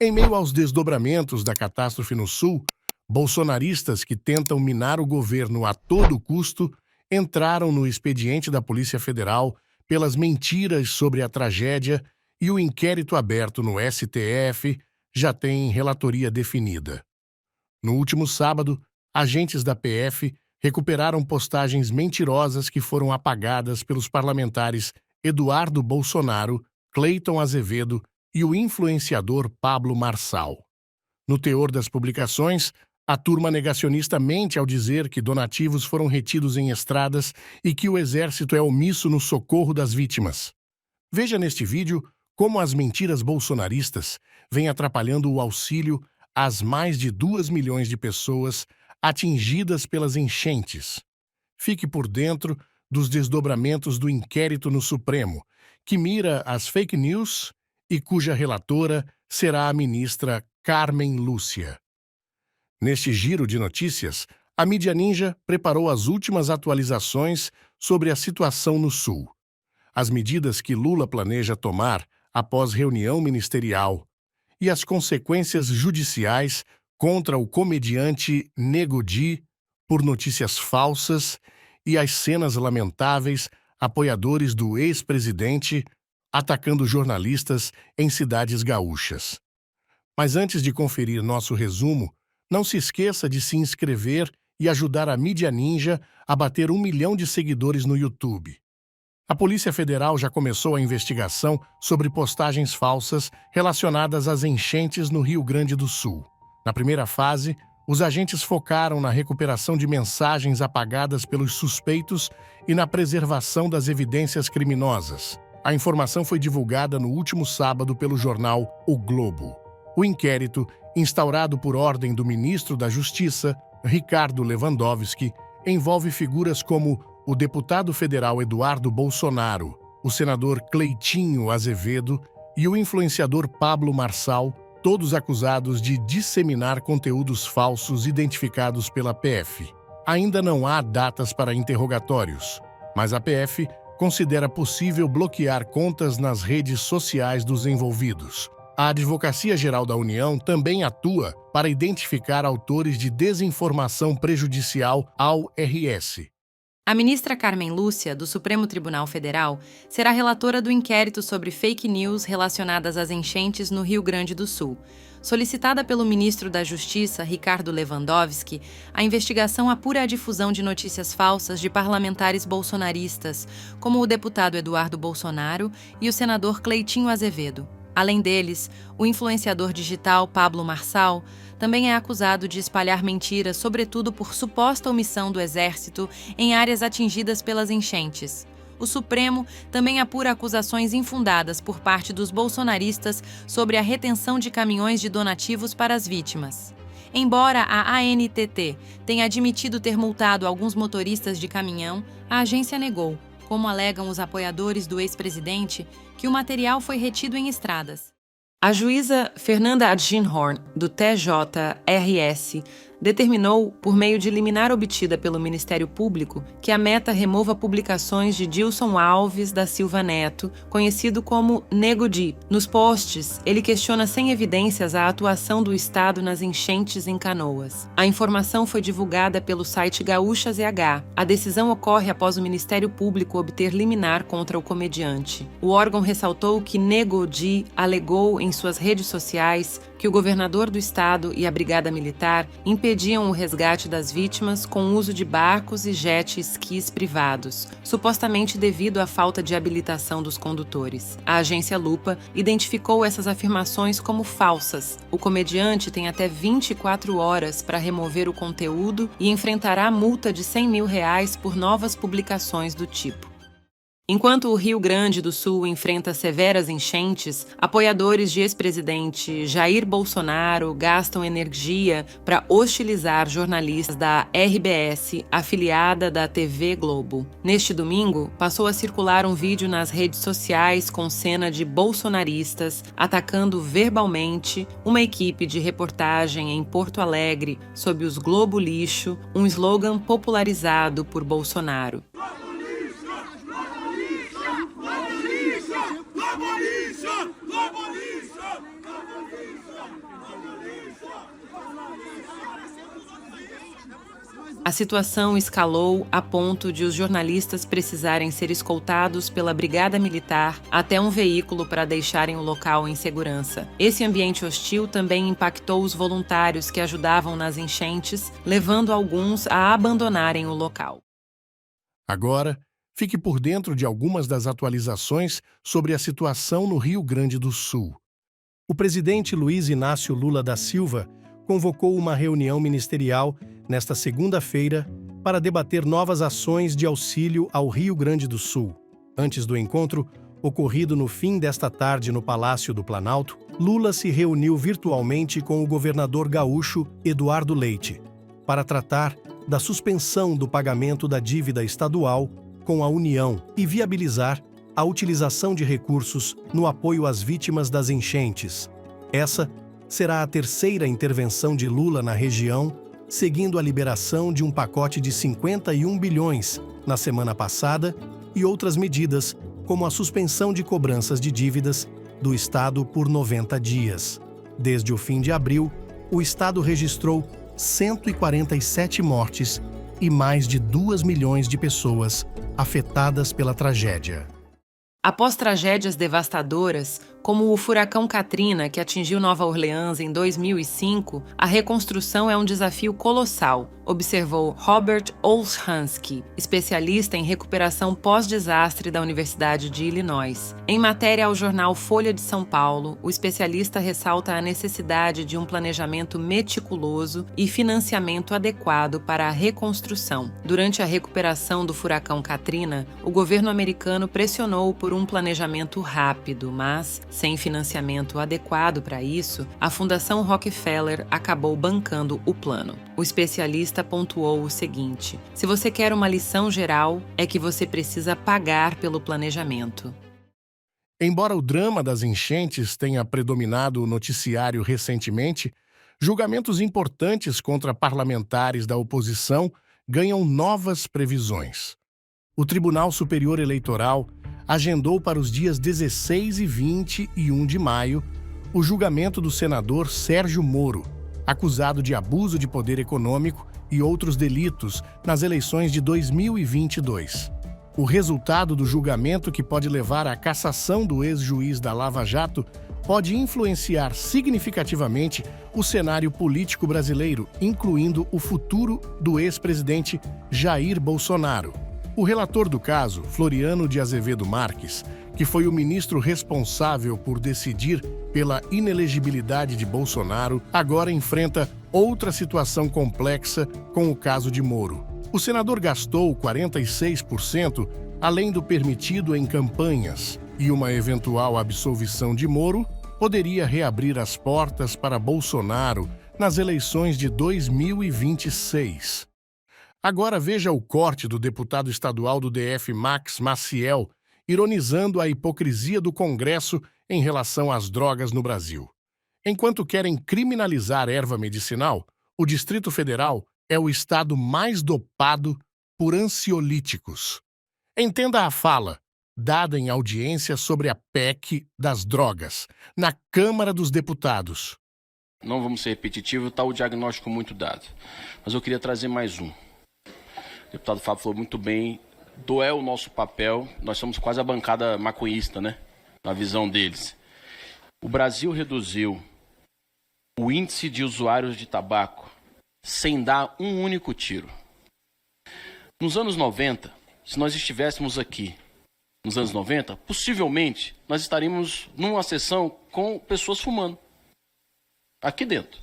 Em meio aos desdobramentos da catástrofe no Sul, bolsonaristas que tentam minar o governo a todo custo entraram no expediente da Polícia Federal pelas mentiras sobre a tragédia e o inquérito aberto no STF já tem relatoria definida. No último sábado, agentes da PF recuperaram postagens mentirosas que foram apagadas pelos parlamentares Eduardo Bolsonaro, Cleiton Azevedo e o influenciador Pablo Marçal. No teor das publicações, a turma negacionista mente ao dizer que donativos foram retidos em estradas e que o exército é omisso no socorro das vítimas. Veja neste vídeo como as mentiras bolsonaristas vêm atrapalhando o auxílio às mais de 2 milhões de pessoas atingidas pelas enchentes. Fique por dentro dos desdobramentos do inquérito no Supremo, que mira as fake news e cuja relatora será a ministra Carmen Lúcia. Neste giro de notícias, a mídia ninja preparou as últimas atualizações sobre a situação no Sul. As medidas que Lula planeja tomar após reunião ministerial e as consequências judiciais contra o comediante Nego Di por notícias falsas e as cenas lamentáveis apoiadores do ex-presidente atacando jornalistas em cidades gaúchas. Mas antes de conferir nosso resumo, não se esqueça de se inscrever e ajudar a mídia ninja a bater 1 milhão de seguidores no YouTube. A Polícia Federal já começou a investigação sobre postagens falsas relacionadas às enchentes no Rio Grande do Sul. Na primeira fase, os agentes focaram na recuperação de mensagens apagadas pelos suspeitos e na preservação das evidências criminosas. A informação foi divulgada no último sábado pelo jornal O Globo. O inquérito, instaurado por ordem do ministro da Justiça, Ricardo Lewandowski, envolve figuras como o deputado federal Eduardo Bolsonaro, o senador Cleitinho Azevedo e o influenciador Pablo Marçal, todos acusados de disseminar conteúdos falsos identificados pela PF. Ainda não há datas para interrogatórios, mas a PF considera possível bloquear contas nas redes sociais dos envolvidos. A Advocacia Geral da União também atua para identificar autores de desinformação prejudicial ao RS. A ministra Carmen Lúcia, do Supremo Tribunal Federal, será relatora do inquérito sobre fake news relacionadas às enchentes no Rio Grande do Sul. Solicitada pelo ministro da Justiça, Ricardo Lewandowski, a investigação apura a difusão de notícias falsas de parlamentares bolsonaristas, como o deputado Eduardo Bolsonaro e o senador Cleitinho Azevedo. Além deles, o influenciador digital Pablo Marçal também é acusado de espalhar mentiras, sobretudo por suposta omissão do Exército em áreas atingidas pelas enchentes. O Supremo também apura acusações infundadas por parte dos bolsonaristas sobre a retenção de caminhões de donativos para as vítimas. Embora a ANTT tenha admitido ter multado alguns motoristas de caminhão, a agência negou, como alegam os apoiadores do ex-presidente, que o material foi retido em estradas. A juíza Fernanda Adjinhorn, do TJRS, determinou, por meio de liminar obtida pelo Ministério Público, que a Meta remova publicações de Dilson Alves da Silva Neto, conhecido como Nego Di. Nos posts, ele questiona sem evidências a atuação do Estado nas enchentes em Canoas. A informação foi divulgada pelo site Gaúcha ZH. A decisão ocorre após o Ministério Público obter liminar contra o comediante. O órgão ressaltou que Nego Di alegou em suas redes sociais que o governador do estado e a Brigada Militar impediam o resgate das vítimas com o uso de barcos e jet skis privados, supostamente devido à falta de habilitação dos condutores. A agência Lupa identificou essas afirmações como falsas. O comediante tem até 24 horas para remover o conteúdo e enfrentará multa de R$100 mil por novas publicações do tipo. Enquanto o Rio Grande do Sul enfrenta severas enchentes, apoiadores de ex-presidente Jair Bolsonaro gastam energia para hostilizar jornalistas da RBS, afiliada da TV Globo. Neste domingo, passou a circular um vídeo nas redes sociais com cena de bolsonaristas atacando verbalmente uma equipe de reportagem em Porto Alegre sob os Globo Lixo, um slogan popularizado por Bolsonaro. A situação escalou a ponto de os jornalistas precisarem ser escoltados pela brigada militar até um veículo para deixarem o local em segurança. Esse ambiente hostil também impactou os voluntários que ajudavam nas enchentes, levando alguns a abandonarem o local. Agora, fique por dentro de algumas das atualizações sobre a situação no Rio Grande do Sul. O presidente Luiz Inácio Lula da Silva convocou uma reunião ministerial nesta segunda-feira para debater novas ações de auxílio ao Rio Grande do Sul. Antes do encontro, ocorrido no fim desta tarde no Palácio do Planalto, Lula se reuniu virtualmente com o governador gaúcho Eduardo Leite para tratar da suspensão do pagamento da dívida estadual com a União e viabilizar a utilização de recursos no apoio às vítimas das enchentes. Essa será a terceira intervenção de Lula na região, seguindo a liberação de um pacote de 51 bilhões na semana passada e outras medidas, como a suspensão de cobranças de dívidas do Estado por 90 dias. Desde o fim de abril, o Estado registrou 147 mortes e mais de 2 milhões de pessoas afetadas pela tragédia. Após tragédias devastadoras, como o furacão Katrina, que atingiu Nova Orleans em 2005, a reconstrução é um desafio colossal, observou Robert Olshansky, especialista em recuperação pós-desastre da Universidade de Illinois. Em matéria ao jornal Folha de São Paulo, o especialista ressalta a necessidade de um planejamento meticuloso e financiamento adequado para a reconstrução. Durante a recuperação do furacão Katrina, o governo americano pressionou por um planejamento rápido, mas, sem financiamento adequado para isso, a Fundação Rockefeller acabou bancando o plano. O especialista pontuou o seguinte: se você quer uma lição geral, é que você precisa pagar pelo planejamento. Embora o drama das enchentes tenha predominado o noticiário recentemente, julgamentos importantes contra parlamentares da oposição ganham novas previsões. O Tribunal Superior Eleitoral agendou para os dias 16 e 21 de maio o julgamento do senador Sérgio Moro, acusado de abuso de poder econômico e outros delitos nas eleições de 2022. O resultado do julgamento, que pode levar à cassação do ex-juiz da Lava Jato, pode influenciar significativamente o cenário político brasileiro, incluindo o futuro do ex-presidente Jair Bolsonaro. O relator do caso, Floriano de Azevedo Marques, que foi o ministro responsável por decidir pela inelegibilidade de Bolsonaro, agora enfrenta outra situação complexa com o caso de Moro. O senador gastou 46% além do permitido em campanhas, e uma eventual absolvição de Moro poderia reabrir as portas para Bolsonaro nas eleições de 2026. Agora veja o corte do deputado estadual do DF Max Maciel, ironizando a hipocrisia do Congresso em relação às drogas no Brasil. Enquanto querem criminalizar erva medicinal, o Distrito Federal é o estado mais dopado por ansiolíticos. Entenda a fala, dada em audiência sobre a PEC das drogas, na Câmara dos Deputados. Não vamos ser repetitivos, está o diagnóstico muito dado. Mas eu queria trazer mais um. O deputado Fábio falou muito bem, é o nosso papel, nós somos quase a bancada maconhista, né? Na visão deles. O Brasil reduziu o índice de usuários de tabaco sem dar um único tiro. Nos anos 90, se nós estivéssemos aqui, nos anos 90, possivelmente nós estaríamos numa sessão com pessoas fumando. Aqui dentro.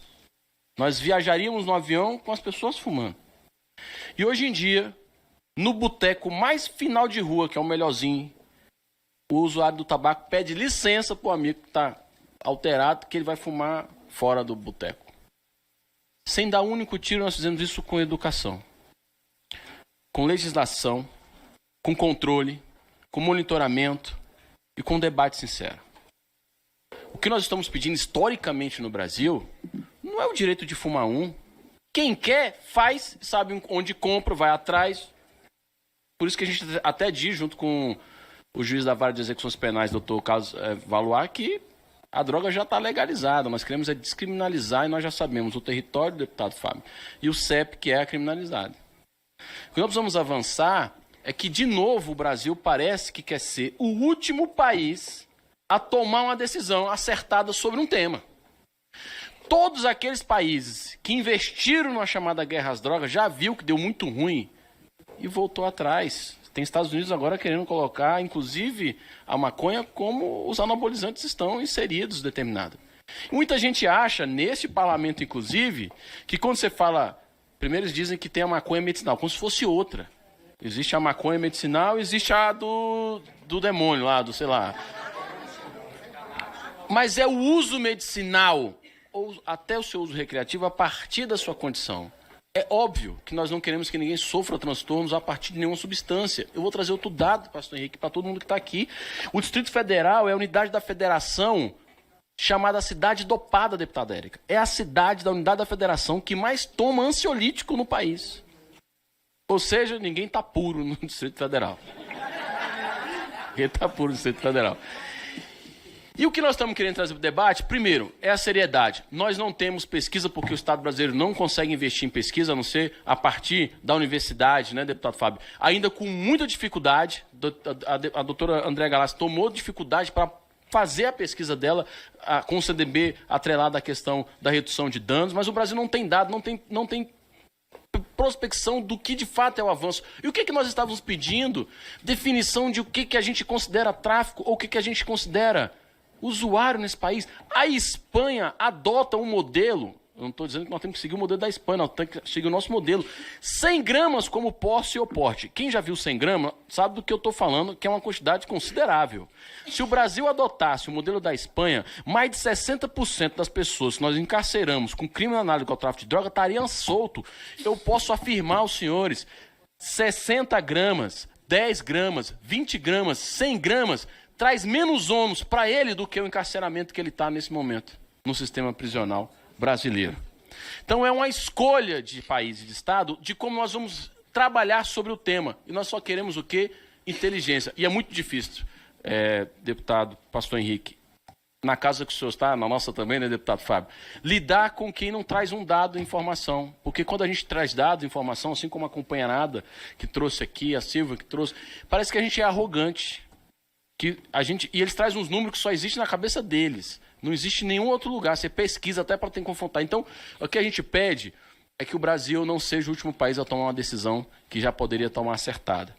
Nós viajaríamos no avião com as pessoas fumando. E hoje em dia, no boteco mais final de rua, que é o melhorzinho, o usuário do tabaco pede licença para o amigo que está alterado, que ele vai fumar fora do boteco. Sem dar um único tiro, nós fizemos isso com educação, com legislação, com controle, com monitoramento e com debate sincero. O que nós estamos pedindo historicamente no Brasil não é o direito de fumar um. Quem quer, faz, sabe onde compra, vai atrás. Por isso que a gente até diz, junto com o juiz da Vara de Execuções Penais, doutor Carlos Valois, que a droga já está legalizada. Nós queremos descriminalizar e nós já sabemos o território do deputado Fábio e o CEP, que é a criminalizado. O que nós precisamos avançar é que, de novo, o Brasil parece que quer ser o último país a tomar uma decisão acertada sobre um tema. Todos aqueles países que investiram na chamada guerra às drogas já viu que deu muito ruim e voltou atrás. Tem Estados Unidos agora querendo colocar, inclusive, a maconha como os anabolizantes estão inseridos determinado. Muita gente acha, neste parlamento inclusive, que quando você fala... Primeiro eles dizem que tem a maconha medicinal, como se fosse outra. Existe a maconha medicinal, existe a do demônio lá, do sei lá. Mas é o uso medicinal, ou até o seu uso recreativo, a partir da sua condição. É óbvio que nós não queremos que ninguém sofra transtornos a partir de nenhuma substância. Eu vou trazer outro dado, pastor Henrique, para todo mundo que está aqui. O Distrito Federal é a unidade da federação chamada Cidade Dopada, deputada Érica. É a cidade da unidade da federação que mais toma ansiolítico no país. Ou seja, ninguém está puro no Distrito Federal. Ninguém está puro no Distrito Federal. E o que nós estamos querendo trazer para o debate, primeiro, é a seriedade. Nós não temos pesquisa porque o Estado brasileiro não consegue investir em pesquisa, a não ser a partir da universidade, né, deputado Fábio? Ainda com muita dificuldade, a doutora Andréa Galassi tomou dificuldade para fazer a pesquisa dela com o CDB atrelado à questão da redução de danos, mas o Brasil não tem dado, não tem prospecção do que de fato é o avanço. E o que nós estávamos pedindo? Definição de o que a gente considera tráfico ou o que a gente considera usuário nesse país. A Espanha adota um modelo, eu não estou dizendo que nós temos que seguir o modelo da Espanha, nós temos que seguir o nosso modelo. 100 gramas como posse ou porte. Quem já viu 100 gramas sabe do que eu estou falando, que é uma quantidade considerável. Se o Brasil adotasse o modelo da Espanha, mais de 60% das pessoas que nós encarceramos com criminalidade com o tráfico de droga estariam soltos. Eu posso afirmar aos senhores, 60 gramas, 10 gramas, 20 gramas, 100 gramas, traz menos ônus para ele do que o encarceramento que ele está nesse momento no sistema prisional brasileiro. Então é uma escolha de país e de Estado de como nós vamos trabalhar sobre o tema. E nós só queremos o quê? Inteligência. E é muito difícil, deputado pastor Henrique, na casa que o senhor está, na nossa também, né, deputado Fábio, lidar com quem não traz um dado de informação. Porque quando a gente traz dados de informação, assim como a companheirada que trouxe aqui, a Silvia que trouxe, parece que a gente é arrogante. E eles trazem uns números que só existem na cabeça deles. Não existe em nenhum outro lugar. Você pesquisa até para ter que confrontar. Então, o que a gente pede é que o Brasil não seja o último país a tomar uma decisão que já poderia tomar acertada.